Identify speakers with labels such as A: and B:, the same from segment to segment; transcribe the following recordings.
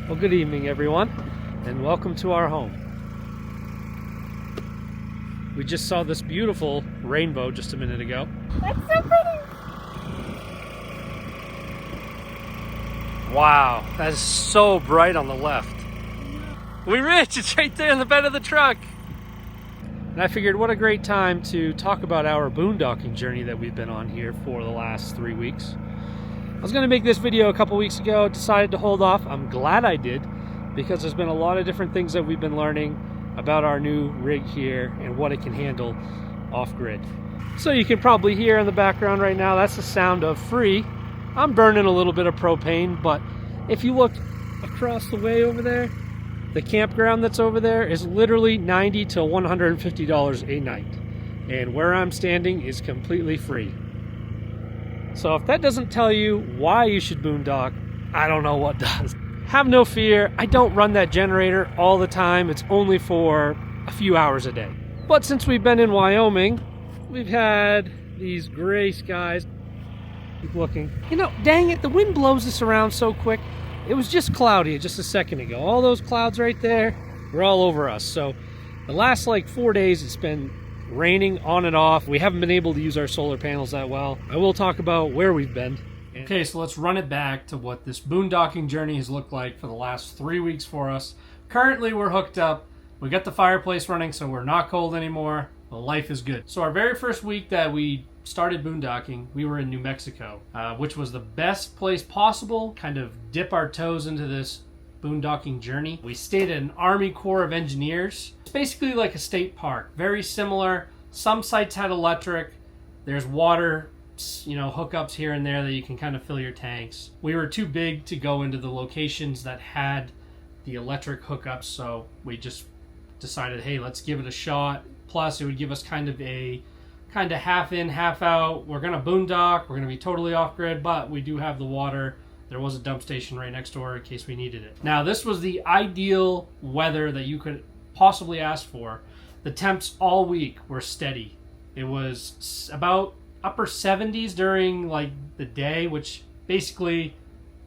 A: Well, good evening, everyone, and welcome to our home. We just saw this beautiful rainbow just a minute ago.
B: That's so pretty!
A: Wow, that is so bright on the left. We rich, it's right there in the bed of the truck. And I figured what a great time to talk about our boondocking journey that we've been on here for the last 3 weeks. I was going to make this video a couple weeks ago, decided to hold off. I'm glad I did, because there's been a lot of different things that we've been learning about our new rig here and what it can handle off-grid. So you can probably hear in the background right now, that's the sound of free. I'm burning a little bit of propane, but if you look across the way over there, the campground that's over there is literally $90 to $150 a night. And where I'm standing is completely free. So if that doesn't tell you why you should boondock, I don't know what does. Have no fear, I don't run that generator all the time. It's only for a few hours a day. But since we've been in Wyoming, we've had these gray skies. Keep looking. You know, dang it, the wind blows this around so quick. It was just cloudy just a second ago. All those clouds right there were all over us. So the last 4 days it's been raining on and off. We haven't been able to use our solar panels that well. I will talk about where we've been. Okay, so let's run it back to what this boondocking journey has looked like for the last 3 weeks for us. Currently, we're hooked up. We got the fireplace running, so we're not cold anymore. Well, life is good. So our very first week that we started boondocking, we were in New Mexico, which was the best place possible. Kind of dip our toes into this boondocking journey. We stayed at an Army Corps of Engineers. It's basically like a state park. Very similar. Some sites had electric. There's water, hookups here and there that you can kind of fill your tanks. We were too big to go into the locations that had the electric hookups, so we just decided, hey, let's give it a shot. Plus, it would give us kind of half in, half out. We're going to boondock. We're going to be totally off-grid, but we do have the water. There was a dump station right next door in case we needed it. Now, this was the ideal weather that you could possibly ask for. The temps all week were steady. It was about upper 70s during the day, which basically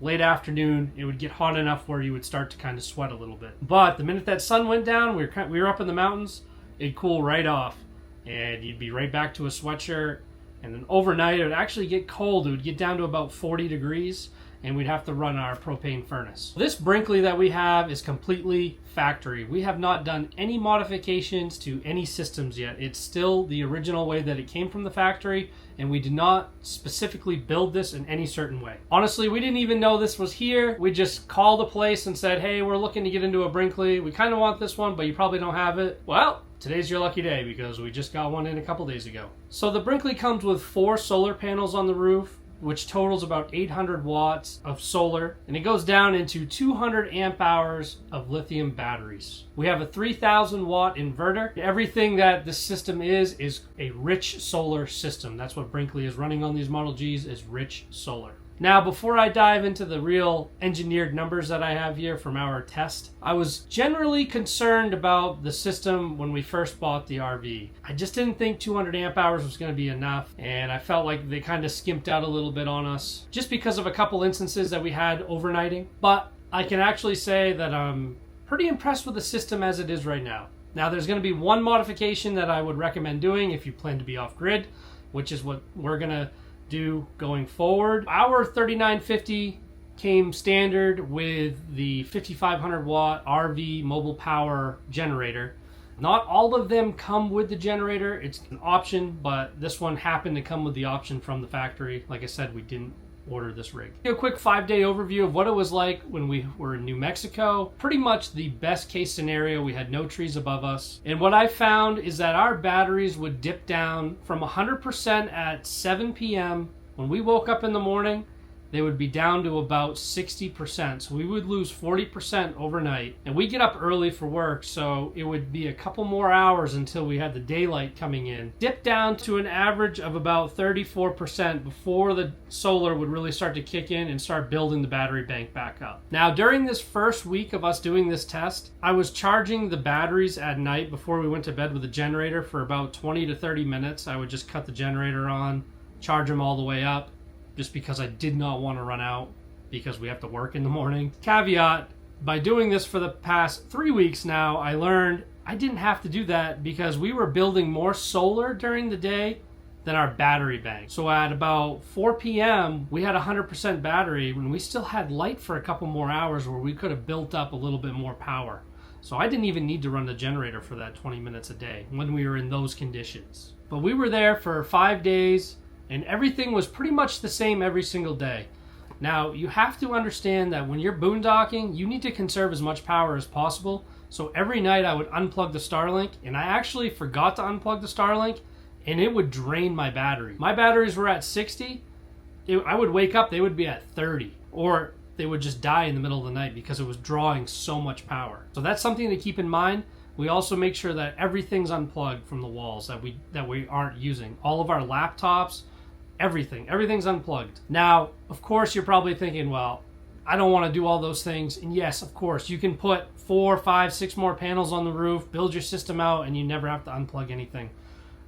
A: late afternoon it would get hot enough where you would start to kind of sweat a little bit. But the minute that sun went down, we were up in the mountains, it'd cool right off and you'd be right back to a sweatshirt. And then overnight it would actually get cold. It would get down to about 40 degrees and we'd have to run our propane furnace. This Brinkley that we have is completely factory. We have not done any modifications to any systems yet. It's still the original way that it came from the factory, and we did not specifically build this in any certain way. Honestly, we didn't even know this was here. We just called a place and said, hey, we're looking to get into a Brinkley. We kind of want this one, but you probably don't have it. Well, today's your lucky day because we just got one in a couple days ago. So the Brinkley comes with 4 solar panels on the roof, which totals about 800 watts of solar, and it goes down into 200 amp hours of lithium batteries. We have a 3,000 watt inverter. Everything that this system is a rich solar system. That's what Brinkley is running on these Model Gs, is rich solar. Now, before I dive into the real engineered numbers that I have here from our test, I was generally concerned about the system when we first bought the RV. I just didn't think 200 amp hours was going to be enough, and I felt like they kind of skimped out a little bit on us just because of a couple instances that we had overnighting. But I can actually say that I'm pretty impressed with the system as it is right now. Now, there's going to be one modification that I would recommend doing if you plan to be off-grid, which is what we're going to do going forward. Our 3950 came standard with the 5500 watt RV mobile power generator. Not all of them come with the generator. It's an option, but this one happened to come with the option from the factory. Like I said, we didn't order this rig. A quick 5-day overview of what it was like when we were in New Mexico. Pretty much the best case scenario. We had no trees above us. And what I found is that our batteries would dip down from 100% at 7 p.m. When we woke up in the morning, they would be down to about 60%. So we would lose 40% overnight. And we get up early for work, so it would be a couple more hours until we had the daylight coming in. Dip down to an average of about 34% before the solar would really start to kick in and start building the battery bank back up. Now, during this first week of us doing this test, I was charging the batteries at night before we went to bed with the generator for about 20 to 30 minutes. I would just cut the generator on, charge them all the way up, just because I did not want to run out because we have to work in the morning. Caveat, By doing this for the past 3 weeks now, I learned I didn't have to do that because we were building more solar during the day than our battery bank. So at about 4 p.m., we had 100% battery and we still had light for a couple more hours where we could have built up a little bit more power. So I didn't even need to run the generator for that 20 minutes a day when we were in those conditions. But we were there for 5 days and everything was pretty much the same every single day. Now, you have to understand that when you're boondocking, you need to conserve as much power as possible. So every night I would unplug the Starlink, and I actually forgot to unplug the Starlink, and it would drain my battery. My batteries were at 60. I would wake up, they would be at 30, or they would just die in the middle of the night because it was drawing so much power. So that's something to keep in mind. We also make sure that everything's unplugged from the walls that we aren't using. All of our laptops, everything's unplugged. Now, of course, you're probably thinking, well, I don't want to do all those things. And yes, of course, you can put 4, 5, 6 more panels on the roof, build your system out, and you never have to unplug anything.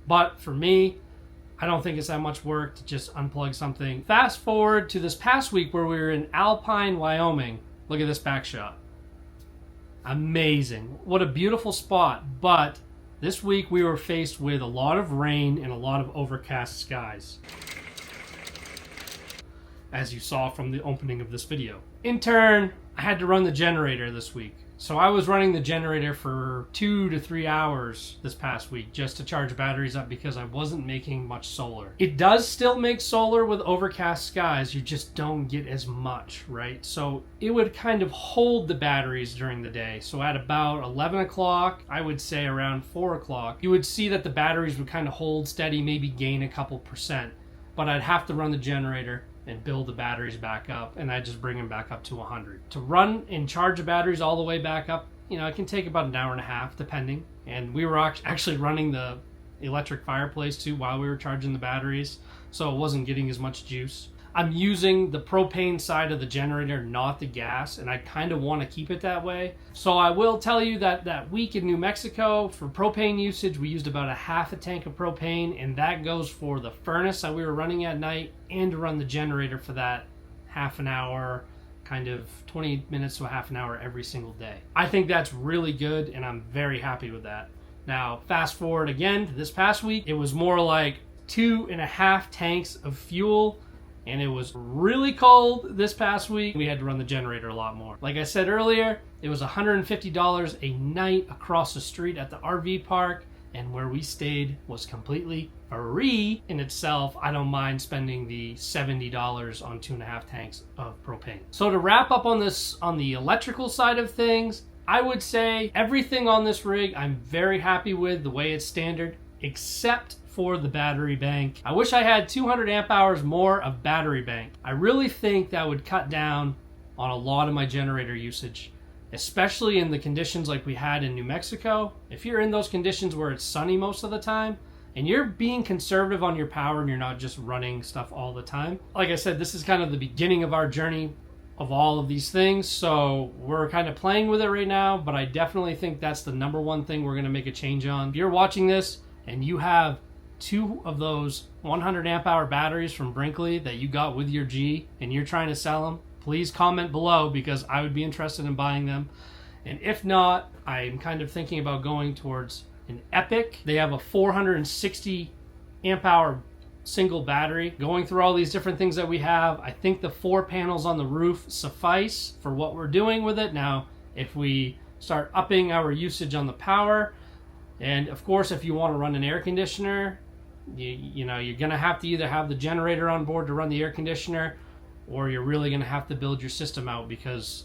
A: But for me, I don't think it's that much work to just unplug something. Fast forward to this past week where we were in Alpine, Wyoming. Look at this back shot. Amazing. What a beautiful spot. But this week we were faced with a lot of rain and a lot of overcast skies, as you saw from the opening of this video. In turn, I had to run the generator this week. So I was running the generator for 2 to 3 hours this past week just to charge batteries up because I wasn't making much solar. It does still make solar with overcast skies, you just don't get as much, right? So it would kind of hold the batteries during the day. So at about 11 o'clock, I would say around 4 o'clock, you would see that the batteries would kind of hold steady, maybe gain a couple percent. But I'd have to run the generator and build the batteries back up, and I just bring them back up to 100. To run and charge the batteries all the way back up, it can take about an hour and a half, depending. And we were actually running the electric fireplace too while we were charging the batteries, so it wasn't getting as much juice. I'm using the propane side of the generator, not the gas, and I kind of want to keep it that way. So I will tell you that that week in New Mexico, for propane usage, we used about a half a tank of propane, and that goes for the furnace that we were running at night and to run the generator for that half an hour, kind of 20 minutes to a half an hour every single day. I think that's really good, and I'm very happy with that. Now, fast forward again to this past week, it was more like 2.5 tanks of fuel. And it was really cold this past week. We had to run the generator a lot more. Like I said earlier, it was $150 a night across the street at the RV park. And where we stayed was completely free in itself. I don't mind spending the $70 on 2.5 tanks of propane. So to wrap up on this, on the electrical side of things, I would say everything on this rig I'm very happy with the way it's standard, except for the battery bank. I wish I had 200 amp hours more of battery bank. I really think that would cut down on a lot of my generator usage, especially in the conditions like we had in New Mexico. If you're in those conditions where it's sunny most of the time and you're being conservative on your power and you're not just running stuff all the time. Like I said, this is kind of the beginning of our journey of all of these things, so we're kind of playing with it right now, but I definitely think that's the number one thing we're going to make a change on. If you're watching this and you have 2 of those 100 amp hour batteries from Brinkley that you got with your G and you're trying to sell them, please comment below because I would be interested in buying them. And if not, I'm kind of thinking about going towards an Epic. They have a 460 amp hour single battery. Going through all these different things that we have, I think the 4 panels on the roof suffice for what we're doing with it. Now, if we start upping our usage on the power, and of course, if you want to run an air conditioner, you're going to have to either have the generator on board to run the air conditioner, or you're really going to have to build your system out because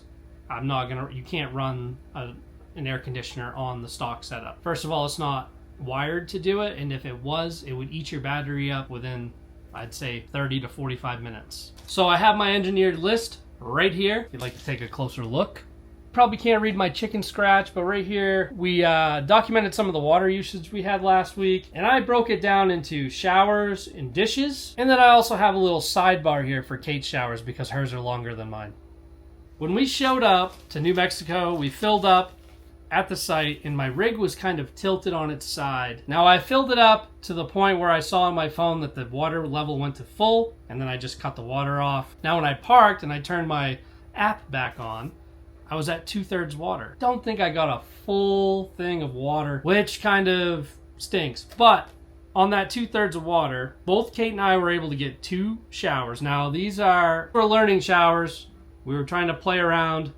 A: you can't run an air conditioner on the stock setup. First of all, it's not wired to do it, and if it was, it would eat your battery up within, I'd say, 30 to 45 minutes. So I have my engineered list right here if you'd like to take a closer look. Probably can't read my chicken scratch, but right here we documented some of the water usage we had last week, and I broke it down into showers and dishes, and then I also have a little sidebar here for Kate's showers because hers are longer than mine. When we showed up to New Mexico, we filled up at the site, and my rig was kind of tilted on its side. Now I filled it up to the point where I saw on my phone that the water level went to full, and then I just cut the water off. Now when I parked and I turned my app back on, I was at 2/3 water. Don't think I got a full thing of water, which kind of stinks. But on that 2/3 of water, both Kate and I were able to get 2 showers. Now these were learning showers. We were trying to play around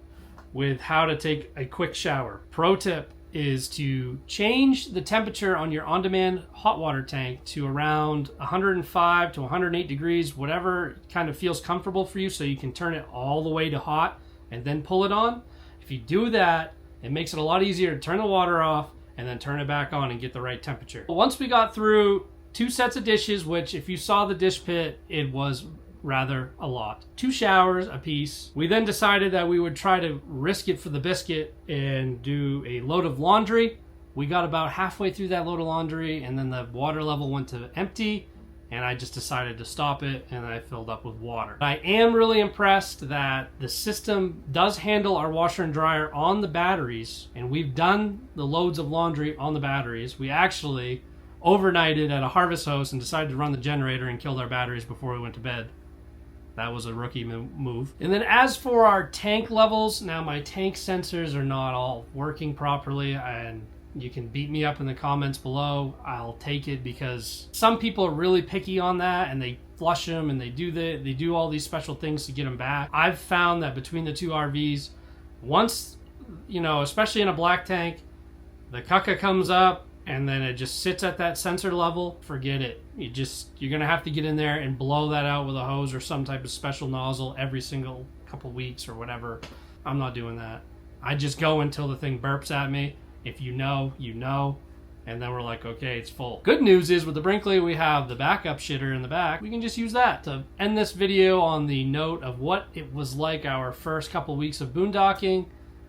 A: with how to take a quick shower. Pro tip is to change the temperature on your on-demand hot water tank to around 105 to 108 degrees, whatever kind of feels comfortable for you, so you can turn it all the way to hot and then pull it on. If you do that, it makes it a lot easier to turn the water off and then turn it back on and get the right temperature. Once we got through 2 sets of dishes, which if you saw the dish pit, it was rather a lot. 2 showers a piece. We then decided that we would try to risk it for the biscuit and do a load of laundry. We got about halfway through that load of laundry and then the water level went to empty, and I just decided to stop it, and I filled up with water. I am really impressed that the system does handle our washer and dryer on the batteries, and we've done the loads of laundry on the batteries. We actually overnighted at a harvest host and decided to run the generator and killed our batteries before we went to bed. That was a rookie move. And then as for our tank levels, now my tank sensors are not all working properly, and you can beat me up in the comments below. I'll take it, because some people are really picky on that and they flush them and they do all these special things to get them back. I've found that between the 2 RVs, once, you know, especially in a black tank, the caca comes up and then it just sits at that sensor level, forget it. You're gonna have to get in there and blow that out with a hose or some type of special nozzle every single couple weeks or whatever. I'm not doing that. I just go until the thing burps at me. If you know, you know. And then we're like, okay, it's full. Good news is with the Brinkley, we have the backup shitter in the back. We can just use that to end this video on the note of what it was like our first couple weeks of boondocking.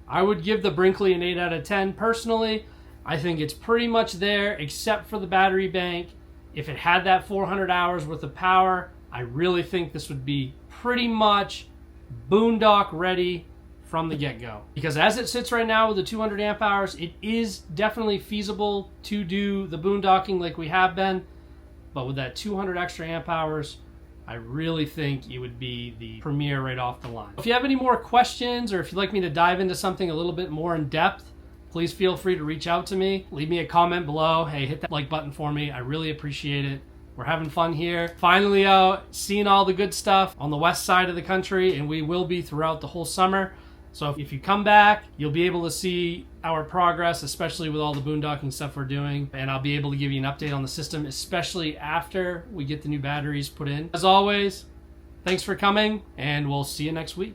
A: I would give the Brinkley an 8 out of 10 personally. I think it's pretty much there, except for the battery bank. If it had that 400 hours worth of power, I really think this would be pretty much boondock ready from the get-go. Because as it sits right now with the 200 amp hours, it is definitely feasible to do the boondocking like we have been. But with that 200 extra amp hours, I really think it would be the premier right off the line. If you have any more questions, or if you'd like me to dive into something a little bit more in depth, please feel free to reach out to me. Leave me a comment below. Hey, hit that like button for me. I really appreciate it. We're having fun here. Finally out, seeing all the good stuff on the west side of the country, and we will be throughout the whole summer. So if you come back, you'll be able to see our progress, especially with all the boondocking stuff we're doing. And I'll be able to give you an update on the system, especially after we get the new batteries put in. As always, thanks for coming, and we'll see you next week.